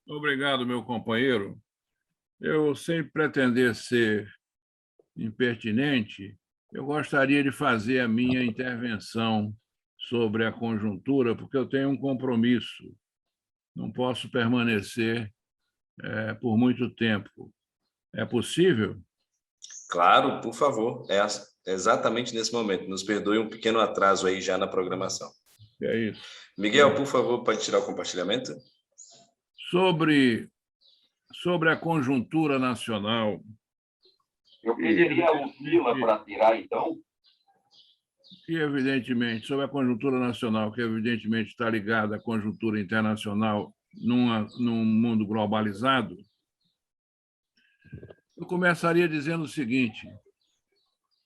Obrigado, meu companheiro. Eu, sem pretender ser impertinente, eu gostaria de fazer a minha intervenção sobre a conjuntura, porque eu tenho um compromisso. Não posso permanecer por muito tempo. É possível? Claro, por favor. Exatamente nesse momento. Nos perdoe um pequeno atraso aí já na programação. É isso. Miguel, Bom, por favor, pode tirar o compartilhamento? sobre, sobre a conjuntura nacional, Eu que pediria um fila evidentemente, para tirar, então. sobre a conjuntura nacional, que evidentemente está ligada à conjuntura internacional num mundo globalizado, eu começaria dizendo o seguinte: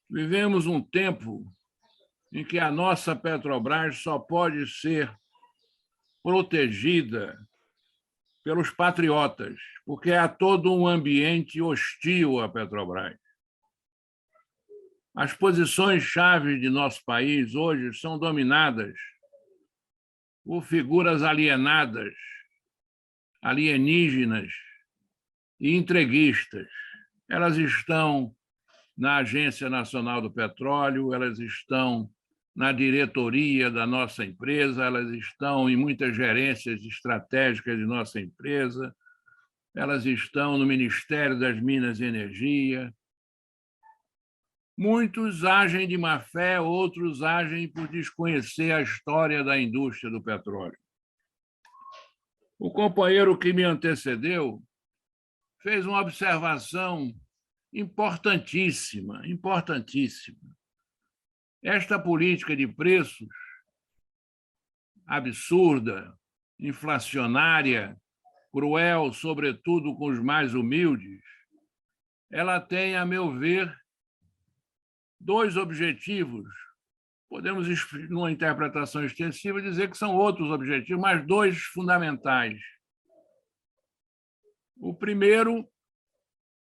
vivemos um tempo em que a nossa Petrobras só pode ser protegida pelos patriotas, porque há todo um ambiente hostil à Petrobras. As posições-chave de nosso país hoje são dominadas por figuras alienadas, alienígenas e entreguistas. Elas estão na Agência Nacional do Petróleo, elas estão na diretoria da nossa empresa, elas estão em muitas gerências estratégicas de nossa empresa, elas estão no Ministério das Minas e Energia. Muitos agem de má fé, outros agem por desconhecer a história da indústria do petróleo. O companheiro que me antecedeu fez uma observação importantíssima, importantíssima. Esta política de preços absurda, inflacionária, cruel, sobretudo com os mais humildes, ela tem, a meu ver, dois objetivos. Podemos, numa interpretação extensiva, dizer que são outros objetivos, mas dois fundamentais. O primeiro,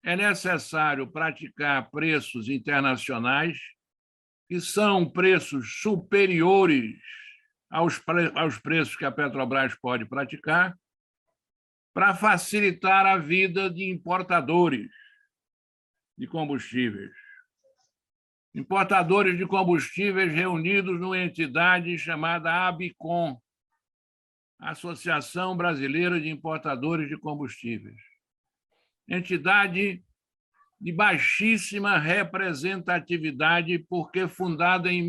é necessário praticar preços internacionais que são preços superiores aos preços que a Petrobras pode praticar, para facilitar a vida de importadores de combustíveis. Importadores de combustíveis reunidos numa entidade chamada ABICOM, Associação Brasileira de Importadores de Combustíveis. Entidade de baixíssima representatividade, porque fundada em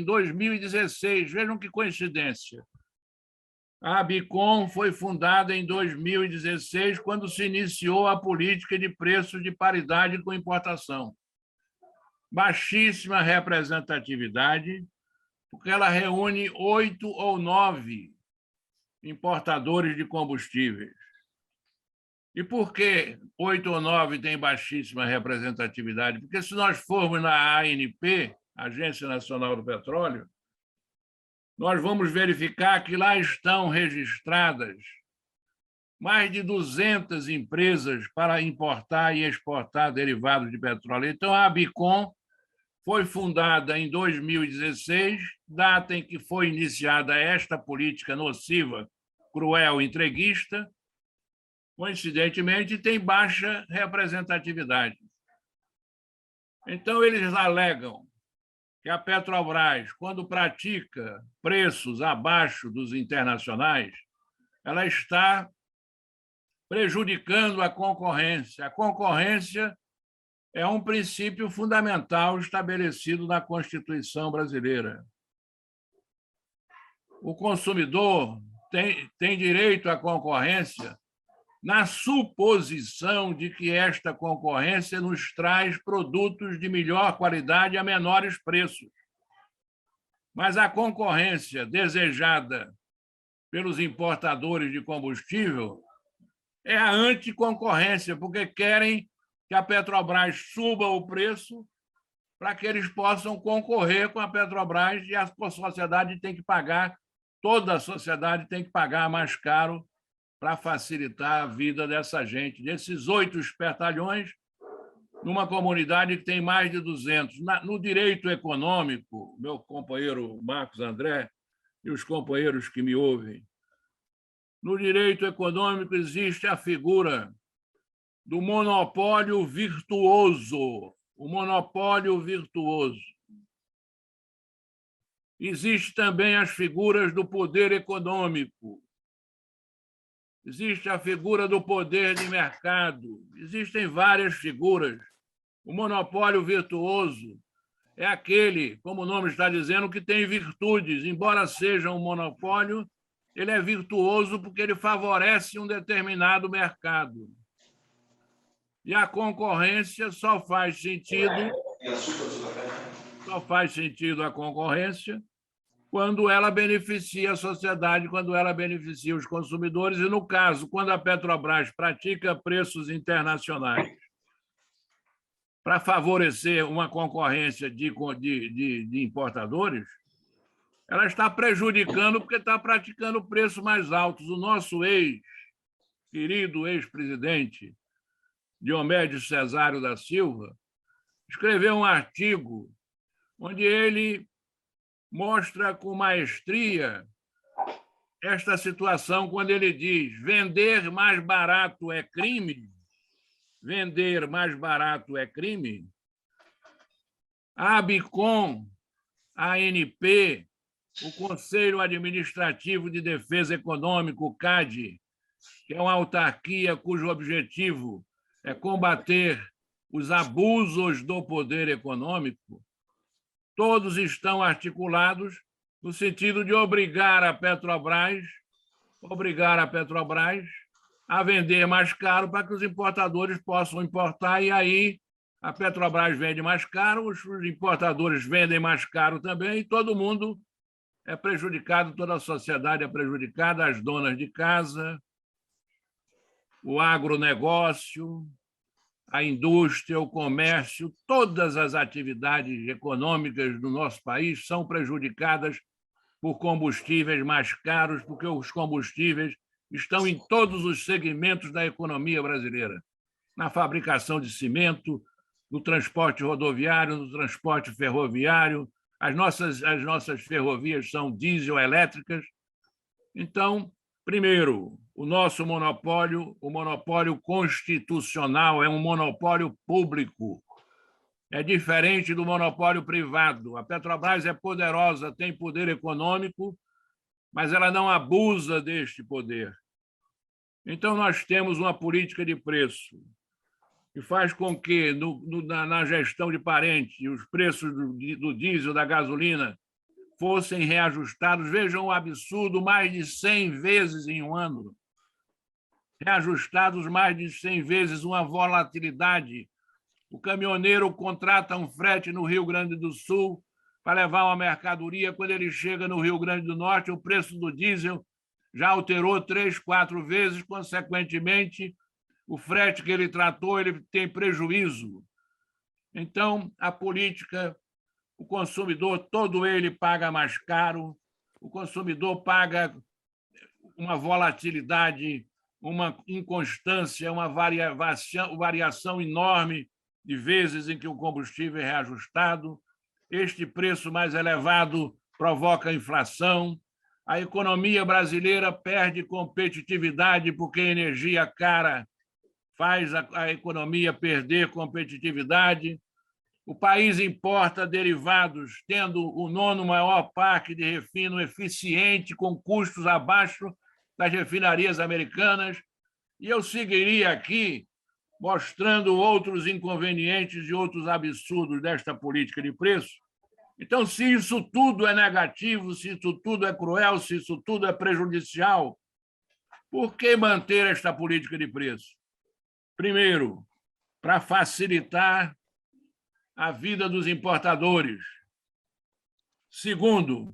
2016. Vejam que coincidência. A ABICOM foi fundada em 2016, quando se iniciou a política de preços de paridade com importação. Baixíssima representatividade, porque ela reúne 8 ou 9 importadores de combustíveis. E por que 8 ou 9 têm baixíssima representatividade? Porque se nós formos na ANP, Agência Nacional do Petróleo, nós vamos verificar que lá estão registradas mais de 200 empresas para importar e exportar derivados de petróleo. Então, a ABICOM foi fundada em 2016, data em que foi iniciada esta política nociva, cruel, entreguista. Coincidentemente, tem baixa representatividade. Então, eles alegam que a Petrobras, quando pratica preços abaixo dos internacionais, ela está prejudicando a concorrência. A concorrência é um princípio fundamental estabelecido na Constituição brasileira. O consumidor tem direito à concorrência na suposição de que esta concorrência nos traz produtos de melhor qualidade a menores preços. Mas a concorrência desejada pelos importadores de combustível é a anticoncorrência, porque querem que a Petrobras suba o preço para que eles possam concorrer com a Petrobras e a sociedade tem que pagar, toda a sociedade tem que pagar mais caro para facilitar a vida dessa gente, desses 8 espertalhões, numa comunidade que tem mais de 200. No direito econômico, meu companheiro Marcos André e os companheiros que me ouvem, No direito econômico existe a figura do monopólio virtuoso, o monopólio virtuoso. Existe também as figuras do poder econômico. Existe a figura do poder de mercado. Existem várias figuras. O monopólio virtuoso é aquele, como o nome está dizendo, que tem virtudes. Embora seja um monopólio, ele é virtuoso porque ele favorece um determinado mercado. E a concorrência só faz sentido a concorrência quando ela beneficia a sociedade, quando ela beneficia os consumidores, e, no caso, quando a Petrobras pratica preços internacionais para favorecer uma concorrência de importadores, ela está prejudicando porque está praticando preços mais altos. O nosso querido ex-presidente, Diomedes Cesário da Silva, escreveu um artigo onde ele mostra com maestria esta situação quando ele diz: vender mais barato é crime? Vender mais barato é crime? A ABICOM, a ANP, o Conselho Administrativo de Defesa Econômica, o CAD, que é uma autarquia cujo objetivo é combater os abusos do poder econômico, todos estão articulados no sentido de obrigar a Petrobras a vender mais caro para que os importadores possam importar, e aí a Petrobras vende mais caro, os importadores vendem mais caro também, e todo mundo é prejudicado, toda a sociedade é prejudicada, as donas de casa, o agronegócio, a indústria, o comércio, todas as atividades econômicas do nosso país são prejudicadas por combustíveis mais caros, porque os combustíveis estão em todos os segmentos da economia brasileira, na fabricação de cimento, no transporte rodoviário, no transporte ferroviário. As nossas ferrovias são diesel-elétricas. Então, primeiro, o nosso monopólio, o monopólio constitucional, é um monopólio público. É diferente do monopólio privado. A Petrobras é poderosa, tem poder econômico, mas ela não abusa deste poder. Então, nós temos uma política de preço que faz com que, na gestão de Parente, os preços do diesel, da gasolina, fossem reajustados. Vejam o absurdo, mais de 100 vezes em um ano. Reajustados mais de 100 vezes, uma volatilidade. O caminhoneiro contrata um frete no Rio Grande do Sul para levar uma mercadoria. Quando ele chega no Rio Grande do Norte, o preço do diesel já alterou 3, 4 vezes. Consequentemente, o frete que ele tratou, ele tem prejuízo. Então, a política, o consumidor, todo ele paga mais caro, o consumidor paga uma volatilidade, uma inconstância, uma variação enorme de vezes em que o combustível é reajustado. Este preço mais elevado provoca inflação. A economia brasileira perde competitividade porque a energia cara faz a economia perder competitividade. O país importa derivados, tendo o 9º maior parque de refino eficiente, com custos abaixo das refinarias americanas. E eu seguiria aqui mostrando outros inconvenientes e outros absurdos desta política de preço. Então, se isso tudo é negativo, se isso tudo é cruel, se isso tudo é prejudicial, por que manter esta política de preço? Primeiro, para facilitar a vida dos importadores. Segundo,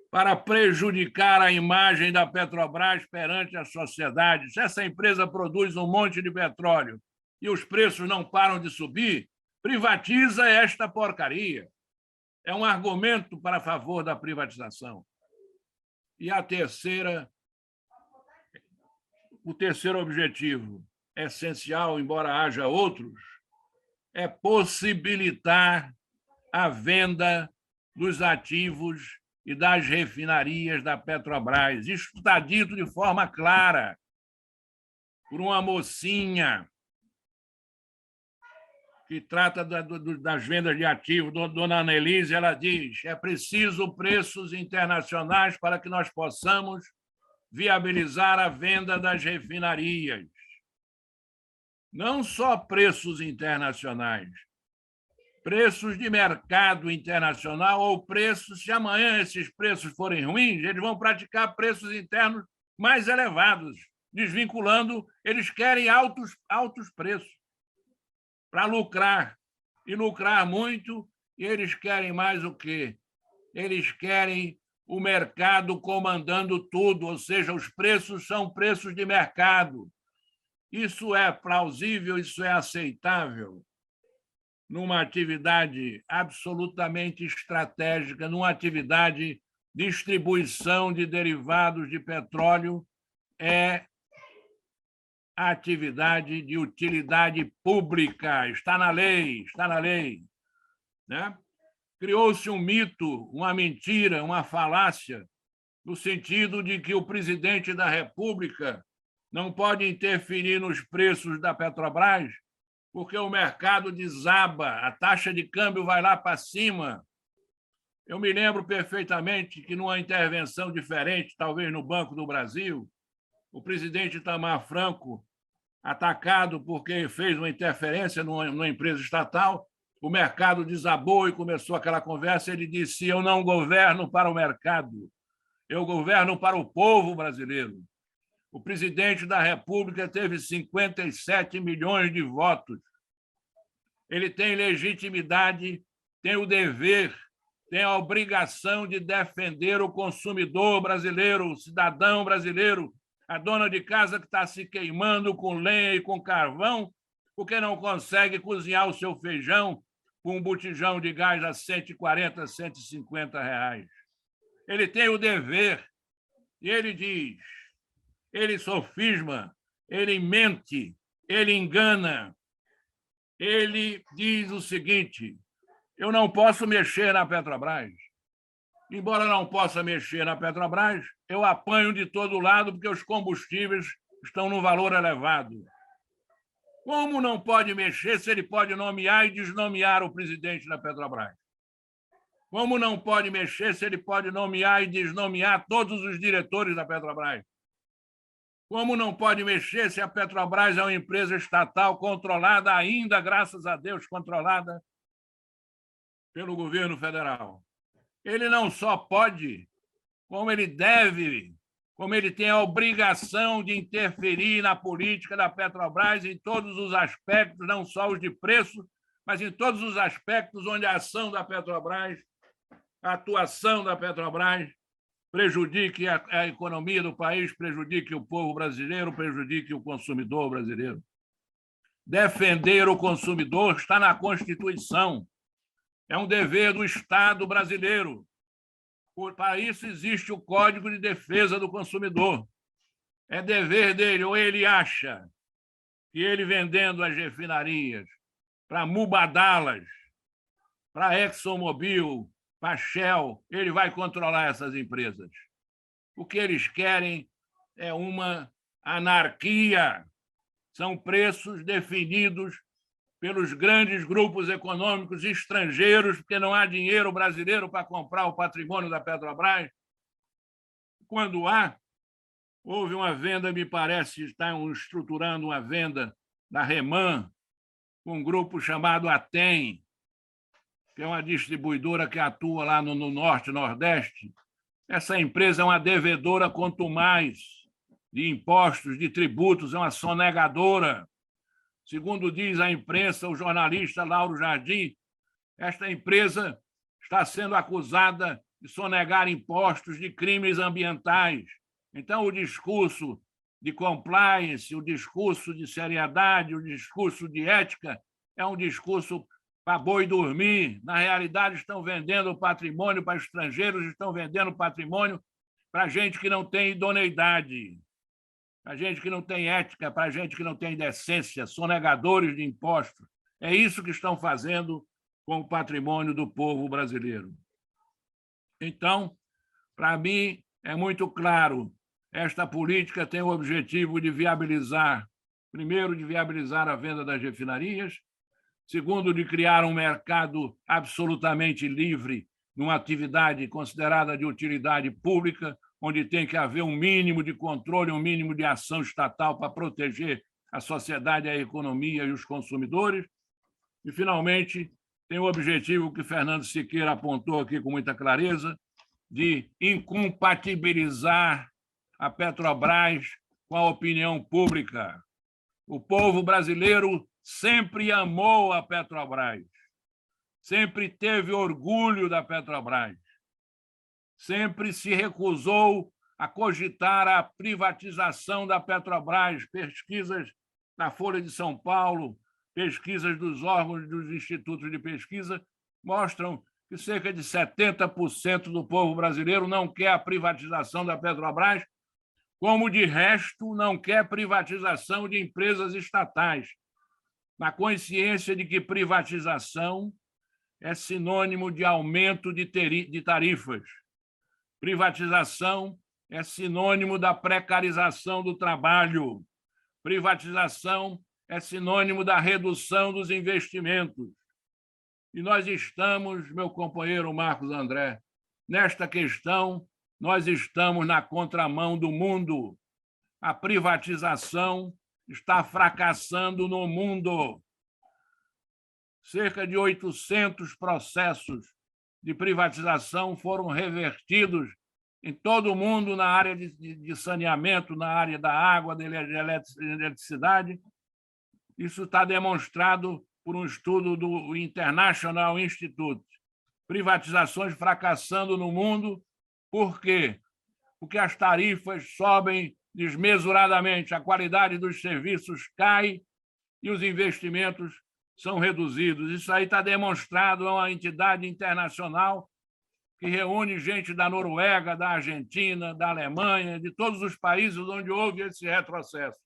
para prejudicar a imagem da Petrobras perante a sociedade. Se essa empresa produz um monte de petróleo e os preços não param de subir, privatiza esta porcaria. É um argumento para favor da privatização. E a terceira, o terceiro objetivo, essencial, embora haja outros, é possibilitar a venda dos ativos e das refinarias da Petrobras. Isso está dito de forma clara por uma mocinha que trata das vendas de ativos, dona Annelise. Ela diz: é preciso preços internacionais para que nós possamos viabilizar a venda das refinarias. Não só preços internacionais, preços de mercado internacional ou preços, se amanhã esses preços forem ruins, eles vão praticar preços internos mais elevados, desvinculando, eles querem altos preços para lucrar, e lucrar muito, e eles querem mais o quê? Eles querem o mercado comandando tudo, ou seja, os preços são preços de mercado. Isso é plausível, isso é aceitável numa atividade absolutamente estratégica, numa atividade de distribuição de derivados de petróleo, é a atividade de utilidade pública. Está na lei, né? Criou-se um mito, uma mentira, uma falácia, no sentido de que o presidente da República não pode interferir nos preços da Petrobras, porque o mercado desaba, a taxa de câmbio vai lá para cima. Eu me lembro perfeitamente que, numa intervenção diferente, talvez no Banco do Brasil, o presidente Itamar Franco, atacado porque fez uma interferência numa empresa estatal, o mercado desabou e começou aquela conversa. Ele disse: eu não governo para o mercado, eu governo para o povo brasileiro. O presidente da República teve 57 milhões de votos. Ele tem legitimidade, tem o dever, tem a obrigação de defender o consumidor brasileiro, o cidadão brasileiro, a dona de casa que está se queimando com lenha e com carvão, porque não consegue cozinhar o seu feijão com um botijão de gás a 140, 150 reais. Ele tem o dever, e ele diz, ele sofisma, ele mente, ele engana. Ele diz o seguinte: eu não posso mexer na Petrobras. Embora não possa mexer na Petrobras, eu apanho de todo lado porque os combustíveis estão num valor elevado. Como não pode mexer se ele pode nomear e desnomear o presidente da Petrobras? Como não pode mexer se ele pode nomear e desnomear todos os diretores da Petrobras? Como não pode mexer se a Petrobras é uma empresa estatal controlada ainda, graças a Deus, controlada pelo governo federal? Ele não só pode, como ele deve, como ele tem a obrigação de interferir na política da Petrobras em todos os aspectos, não só os de preço, mas em todos os aspectos onde a ação da Petrobras, a atuação da Petrobras prejudique a economia do país, prejudique o povo brasileiro, prejudique o consumidor brasileiro. Defender o consumidor está na Constituição. É um dever do Estado brasileiro. Para isso existe o Código de Defesa do Consumidor. É dever dele, ou ele acha que ele vendendo as refinarias para Mubadalas, para ExxonMobil, para Shell, ele vai controlar essas empresas. O que eles querem é uma anarquia. São preços definidos pelos grandes grupos econômicos estrangeiros, porque não há dinheiro brasileiro para comprar o patrimônio da Petrobras. Quando houve uma venda, me parece, estão estruturando uma venda da Reman, com um grupo chamado Atem, que é uma distribuidora que atua lá no Norte e Nordeste. Essa empresa é uma devedora contumaz de impostos, de tributos, é uma sonegadora. Segundo diz a imprensa, o jornalista Lauro Jardim, esta empresa está sendo acusada de sonegar impostos, de crimes ambientais. Então, o discurso de compliance, o discurso de seriedade, o discurso de ética é um discurso para boi dormir. Na realidade, estão vendendo patrimônio para estrangeiros, estão vendendo patrimônio para gente que não tem idoneidade, para gente que não tem ética, para gente que não tem decência, sonegadores de impostos. É isso que estão fazendo com o patrimônio do povo brasileiro. Então, Para mim, é muito claro, esta política tem o objetivo de viabilizar, primeiro, de viabilizar a venda das refinarias, segundo, de criar um mercado absolutamente livre numa atividade considerada de utilidade pública, onde tem que haver um mínimo de controle, um mínimo de ação estatal para proteger a sociedade, a economia e os consumidores. E, finalmente, tem o objetivo que Fernando Siqueira apontou aqui com muita clareza, de incompatibilizar a Petrobras com a opinião pública. O povo brasileiro sempre amou a Petrobras, sempre teve orgulho da Petrobras, sempre se recusou a cogitar a privatização da Petrobras. Pesquisas da Folha de São Paulo, pesquisas dos órgãos dos institutos de pesquisa mostram que cerca de 70% do povo brasileiro não quer a privatização da Petrobras, como, de resto, não quer privatização de empresas estatais, na consciência de que privatização é sinônimo de aumento de tarifas. Privatização é sinônimo da precarização do trabalho. Privatização é sinônimo da redução dos investimentos. E nós estamos, meu companheiro Marcos André, nesta questão, nós estamos na contramão do mundo. A privatização está fracassando no mundo. Cerca de 800 processos de privatização foram revertidos em todo o mundo na área de saneamento, na área da água, da eletricidade. Isso está demonstrado por um estudo do International Institute. Privatizações fracassando no mundo. Por quê? Porque as tarifas sobem desmesuradamente, a qualidade dos serviços cai e os investimentos são reduzidos. Isso aí está demonstrado, é uma entidade internacional que reúne gente da Noruega, da Argentina, da Alemanha, de todos os países onde houve esse retrocesso.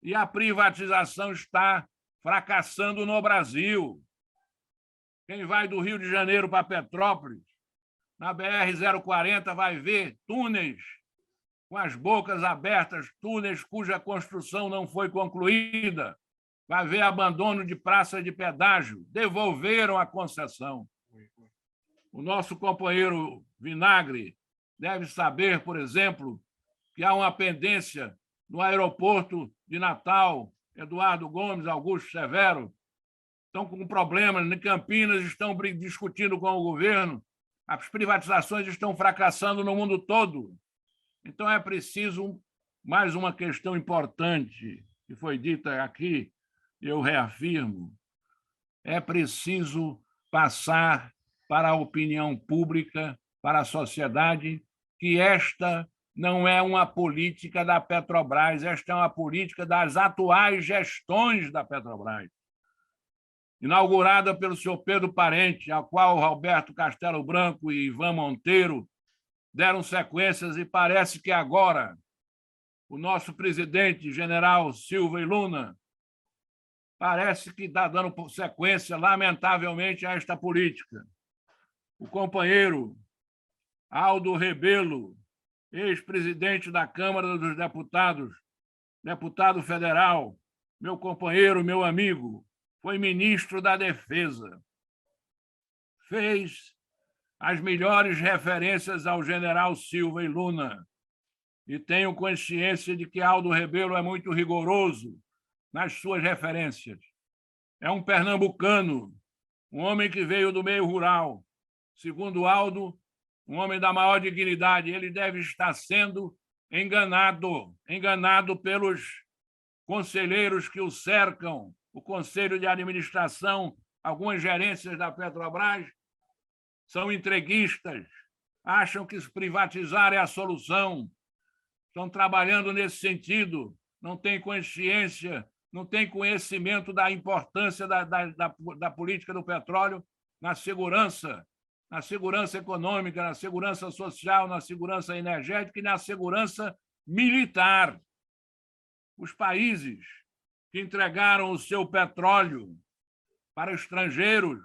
E a privatização está fracassando no Brasil. Quem vai do Rio de Janeiro para Petrópolis, na BR-040, vai ver túneis com as bocas abertas, túneis cuja construção não foi concluída. Vai ver abandono de praça de pedágio. Devolveram a concessão. O nosso companheiro Vinagre deve saber, por exemplo, que há uma pendência no aeroporto de Natal, Eduardo Gomes, Augusto Severo, estão com problemas, em Campinas estão discutindo com o governo, as privatizações estão fracassando no mundo todo. Então, é preciso, mais uma questão importante, que foi dita aqui, eu reafirmo, é preciso passar para a opinião pública, para a sociedade, que esta não é uma política da Petrobras, esta é uma política das atuais gestões da Petrobras, inaugurada pelo senhor Pedro Parente, a qual Roberto Castelo Branco e Ivan Monteiro deram sequências, e parece que agora o nosso presidente, general Silva e Luna, parece que está dando sequência, lamentavelmente, a esta política. O companheiro Aldo Rebelo, ex-presidente da Câmara dos Deputados, deputado federal, meu companheiro, meu amigo, foi ministro da Defesa. Fez as melhores referências ao general Silva e Luna. E tenho consciência de que Aldo Rebelo é muito rigoroso nas suas referências. É um pernambucano, um homem que veio do meio rural. Segundo Aldo, um homem da maior dignidade. Ele deve estar sendo enganado pelos conselheiros que o cercam, o Conselho de Administração, algumas gerências da Petrobras são entreguistas, acham que privatizar é a solução, estão trabalhando nesse sentido, não têm consciência, não têm conhecimento da importância da política do petróleo na segurança econômica, na segurança social, na segurança energética e na segurança militar. Os países que entregaram o seu petróleo para estrangeiros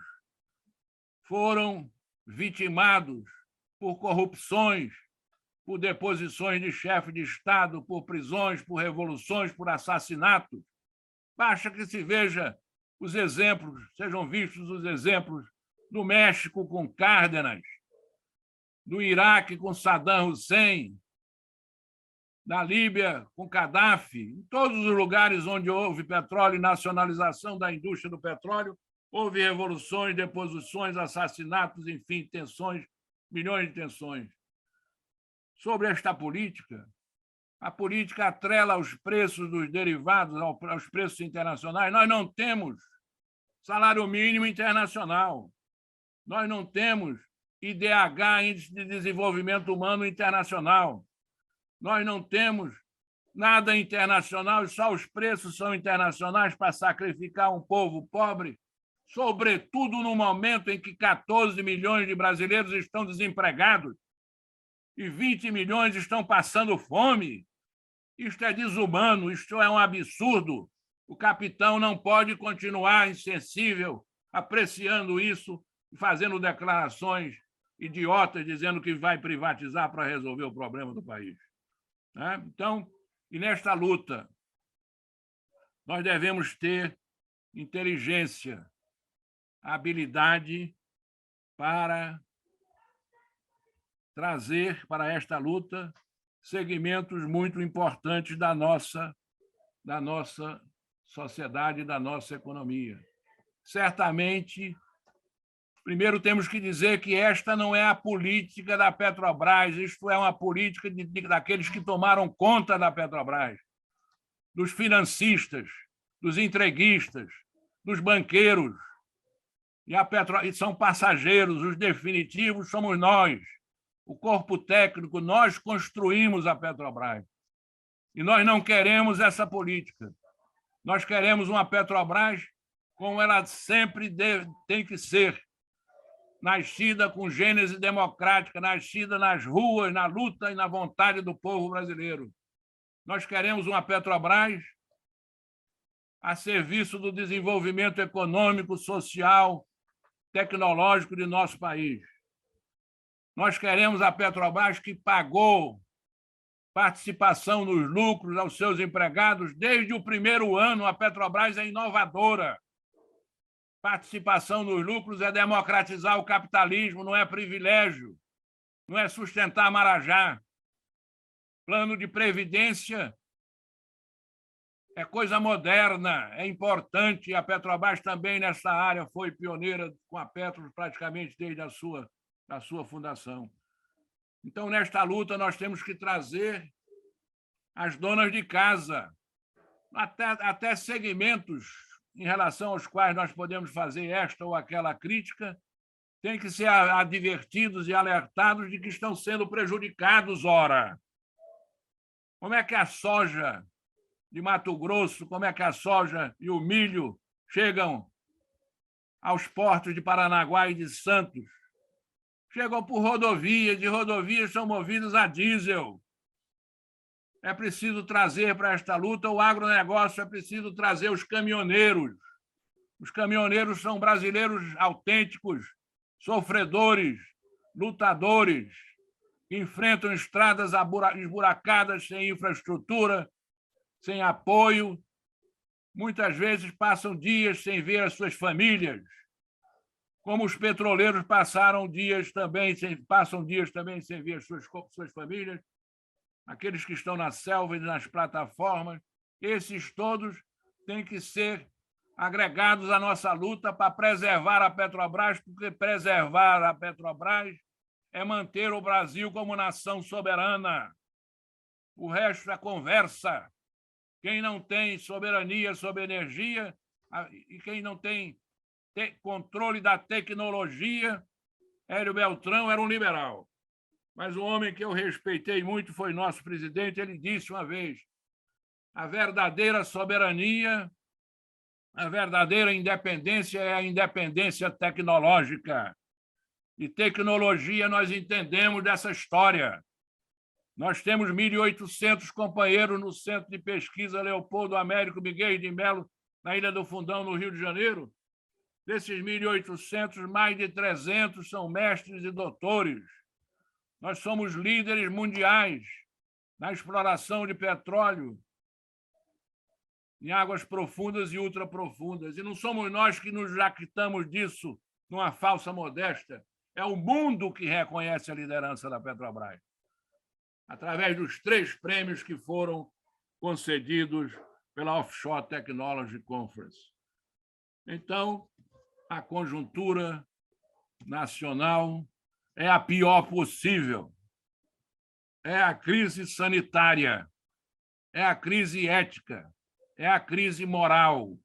foram vitimados por corrupções, por deposições de chefe de Estado, por prisões, por revoluções, por assassinatos. Basta que se veja os exemplos, sejam vistos os exemplos do México com Cárdenas, do Iraque com Saddam Hussein, da Líbia com Gaddafi. Em todos os lugares onde houve petróleo e nacionalização da indústria do petróleo, houve revoluções, deposições, assassinatos, enfim, tensões, milhões de tensões. Sobre esta política, a política atrela os preços dos derivados aos preços internacionais. Nós não temos salário mínimo internacional. Nós não temos IDH, Índice de Desenvolvimento Humano Internacional. Nós não temos nada internacional e só os preços são internacionais para sacrificar um povo pobre, sobretudo no momento em que 14 milhões de brasileiros estão desempregados e 20 milhões estão passando fome. Isto é desumano, isto é um absurdo. O capitão não pode continuar insensível, apreciando isso e fazendo declarações idiotas, dizendo que vai privatizar para resolver o problema do país. Então, e nesta luta, nós devemos ter inteligência, habilidade para trazer para esta luta segmentos muito importantes da nossa sociedade, da nossa economia. Certamente, primeiro temos que dizer que esta não é a política da Petrobras, isto é uma política daqueles que tomaram conta da Petrobras, dos financistas, dos entreguistas, dos banqueiros. E são passageiros, os definitivos somos nós. O corpo técnico, nós construímos a Petrobras. E nós não queremos essa política. Nós queremos uma Petrobras como ela sempre tem que ser, nascida com gênese democrática, nascida nas ruas, na luta e na vontade do povo brasileiro. Nós queremos uma Petrobras a serviço do desenvolvimento econômico, social, tecnológico de nosso país. Nós queremos a Petrobras que pagou participação nos lucros aos seus empregados desde o primeiro ano. A Petrobras é inovadora. Participação nos lucros é democratizar o capitalismo, não é privilégio, não é sustentar Marajá. Plano de previdência é coisa moderna, é importante. A Petrobras também nessa área foi pioneira com a Petros praticamente desde a sua fundação. Então, nesta luta, nós temos que trazer as donas de casa, até segmentos em relação aos quais nós podemos fazer esta ou aquela crítica, têm que ser advertidos e alertados de que estão sendo prejudicados, ora. Como é que a soja de Mato Grosso, como é que a soja e o milho chegam aos portos de Paranaguá e de Santos? Chegam por rodovias, e rodovias são movidas a diesel. É preciso trazer para esta luta o agronegócio, é preciso trazer os caminhoneiros. Os caminhoneiros são brasileiros autênticos, sofredores, lutadores, que enfrentam estradas esburacadas, sem infraestrutura, sem apoio. Muitas vezes passam dias sem ver as suas famílias, como os petroleiros passam dias também sem ver as suas famílias, aqueles que estão na selva e nas plataformas, esses todos têm que ser agregados à nossa luta para preservar a Petrobras, porque preservar a Petrobras é manter o Brasil como nação soberana. O resto é conversa. Quem não tem soberania sobre energia e quem não tem controle da tecnologia, Hélio Beltrão era um liberal. Mas o homem que eu respeitei muito foi nosso presidente. Ele disse uma vez: a verdadeira soberania, a verdadeira independência é a independência tecnológica. E tecnologia nós entendemos dessa história. Nós temos 1.800 companheiros no Centro de Pesquisa Leopoldo Américo Miguel de Melo, na Ilha do Fundão, no Rio de Janeiro. Desses 1.800, mais de 300 são mestres e doutores. Nós somos líderes mundiais na exploração de petróleo em águas profundas e ultraprofundas. E não somos nós que nos jactamos disso numa falsa modéstia. É o mundo que reconhece a liderança da Petrobras, através dos 3 prêmios que foram concedidos pela Offshore Technology Conference. Então, a conjuntura nacional é a pior possível. É a crise sanitária, é a crise ética, é a crise moral,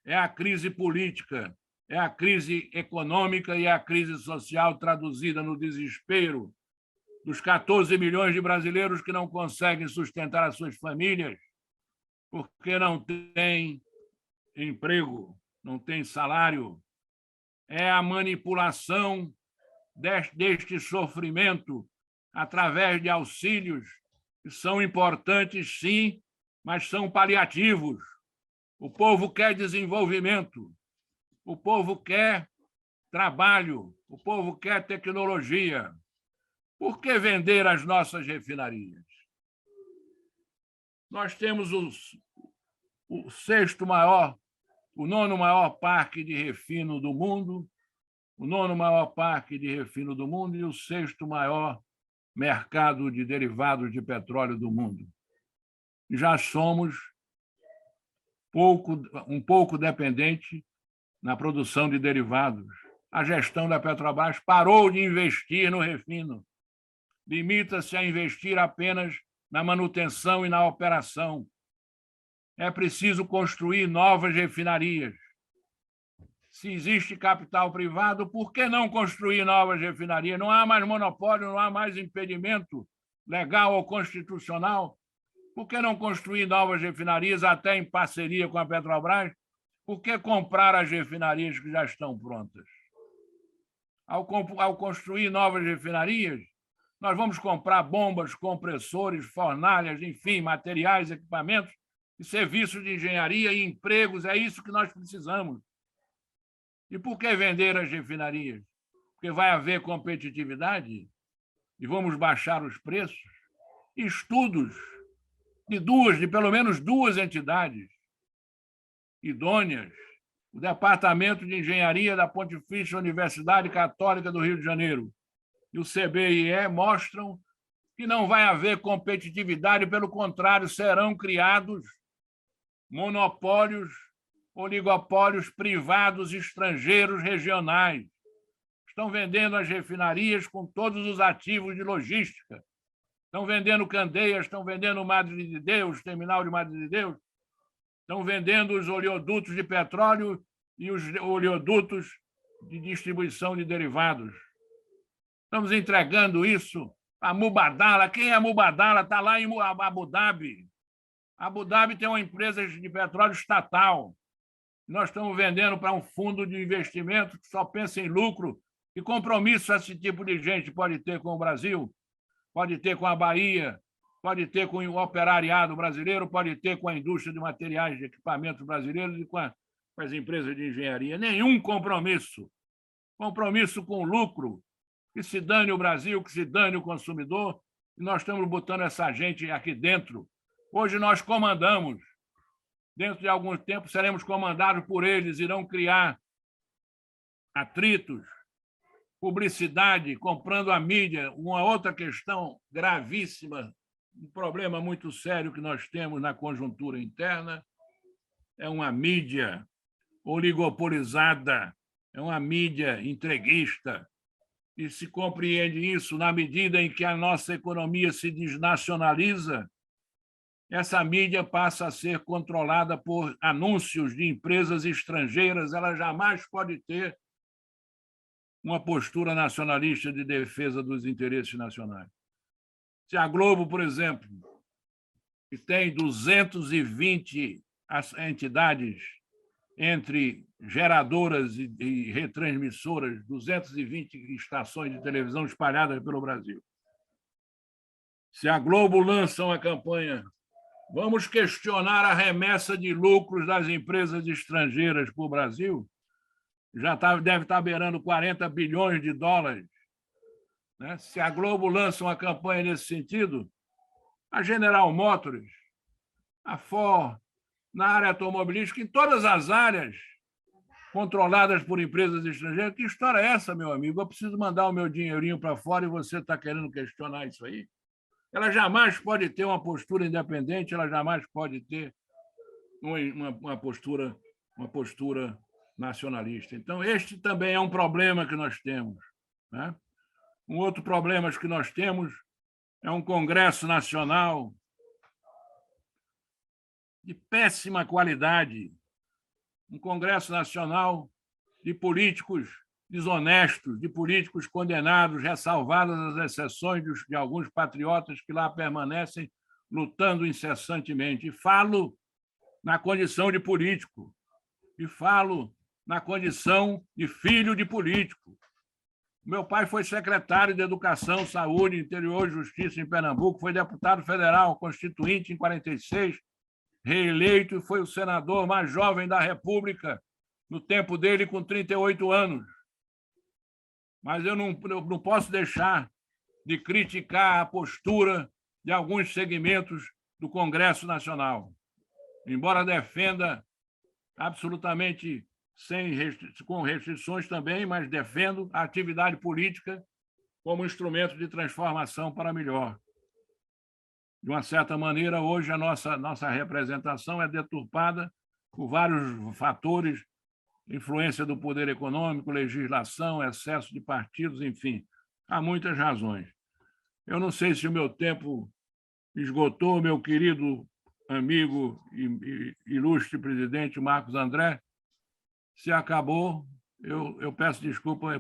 é a crise política, é a crise econômica e a crise social traduzida no desespero dos 14 milhões de brasileiros que não conseguem sustentar as suas famílias porque não têm emprego, não têm salário. É a manipulação deste sofrimento através de auxílios que são importantes, sim, mas são paliativos. O povo quer desenvolvimento, o povo quer trabalho, o povo quer tecnologia. Por que vender as nossas refinarias? Nós temos o 6º maior, o 9º maior parque de refino do mundo, o 9º maior parque de refino do mundo e o 6º maior mercado de derivados de petróleo do mundo. Já somos um pouco dependente na produção de derivados. A gestão da Petrobras parou de investir no refino. Limita-se a investir apenas na manutenção e na operação. É preciso construir novas refinarias. Se existe capital privado, por que não construir novas refinarias? Não há mais monopólio, não há mais impedimento legal ou constitucional. Por que não construir novas refinarias, até em parceria com a Petrobras? Por que comprar as refinarias que já estão prontas? Ao construir novas refinarias, nós vamos comprar bombas, compressores, fornalhas, enfim, materiais, equipamentos e serviços de engenharia e empregos. É isso que nós precisamos. E por que vender as refinarias? Porque vai haver competitividade e vamos baixar os preços? Estudos de pelo menos 2 entidades idôneas, o Departamento de Engenharia da Pontifícia Universidade Católica do Rio de Janeiro e o CBIE, mostram que não vai haver competitividade, pelo contrário, serão criados monopólios, oligopólios privados estrangeiros regionais. Estão vendendo as refinarias com todos os ativos de logística. Estão vendendo Candeias, estão vendendo Madre de Deus, terminal de Madre de Deus, estão vendendo os oleodutos de petróleo e os oleodutos de distribuição de derivados. Estamos entregando isso a Mubadala. Quem é Mubadala? Está lá em Abu Dhabi. Abu Dhabi tem uma empresa de petróleo estatal. Nós estamos vendendo para um fundo de investimento que só pensa em lucro. Que compromisso esse tipo de gente pode ter com o Brasil? Pode ter com a Bahia, pode ter com o operariado brasileiro, pode ter com a indústria de materiais de equipamentos brasileiros e com as empresas de engenharia. Nenhum compromisso. Compromisso com lucro. Que se dane o Brasil, que se dane o consumidor. E nós estamos botando essa gente aqui dentro. Hoje nós comandamos. Dentro de algum tempo seremos comandados por eles, irão criar atritos, publicidade, comprando a mídia. Uma outra questão gravíssima, um problema muito sério que nós temos na conjuntura interna, é uma mídia oligopolizada, é uma mídia entreguista, e se compreende isso na medida em que a nossa economia se desnacionaliza, essa mídia passa a ser controlada por anúncios de empresas estrangeiras, ela jamais pode ter uma postura nacionalista de defesa dos interesses nacionais. Se a Globo, por exemplo, que tem 220 entidades entre geradoras e retransmissoras, 220 estações de televisão espalhadas pelo Brasil. Se a Globo lança uma campanha, vamos questionar a remessa de lucros das empresas estrangeiras para o Brasil, deve estar beirando 40 bilhões de dólares. né? Se a Globo lança uma campanha nesse sentido, a General Motors, a Ford, na área automobilística, em todas as áreas controladas por empresas estrangeiras. Que história é essa, meu amigo? Eu preciso mandar o meu dinheirinho para fora e você está querendo questionar isso aí? Ela jamais pode ter uma postura independente, ela jamais pode ter uma postura nacionalista. Então, este também é um problema que nós temos, né? Um outro problema que nós temos é um Congresso Nacional de péssima qualidade, um Congresso Nacional de políticos desonestos, de políticos condenados, ressalvadas as exceções de alguns patriotas que lá permanecem lutando incessantemente. E falo na condição de político, e falo na condição de filho de político. Meu pai foi secretário de Educação, Saúde, Interior e Justiça em Pernambuco, foi deputado federal constituinte em 46, reeleito e foi o senador mais jovem da República, no tempo dele, com 38 anos. Mas eu não posso deixar de criticar a postura de alguns segmentos do Congresso Nacional. Embora defenda absolutamente com restrições também, mas defendo a atividade política como instrumento de transformação para melhor. De uma certa maneira, hoje a nossa representação é deturpada por vários fatores, influência do poder econômico, legislação, excesso de partidos, enfim, há muitas razões. Eu não sei se o meu tempo esgotou, meu querido amigo e ilustre presidente Marcos André. Se acabou, eu peço desculpa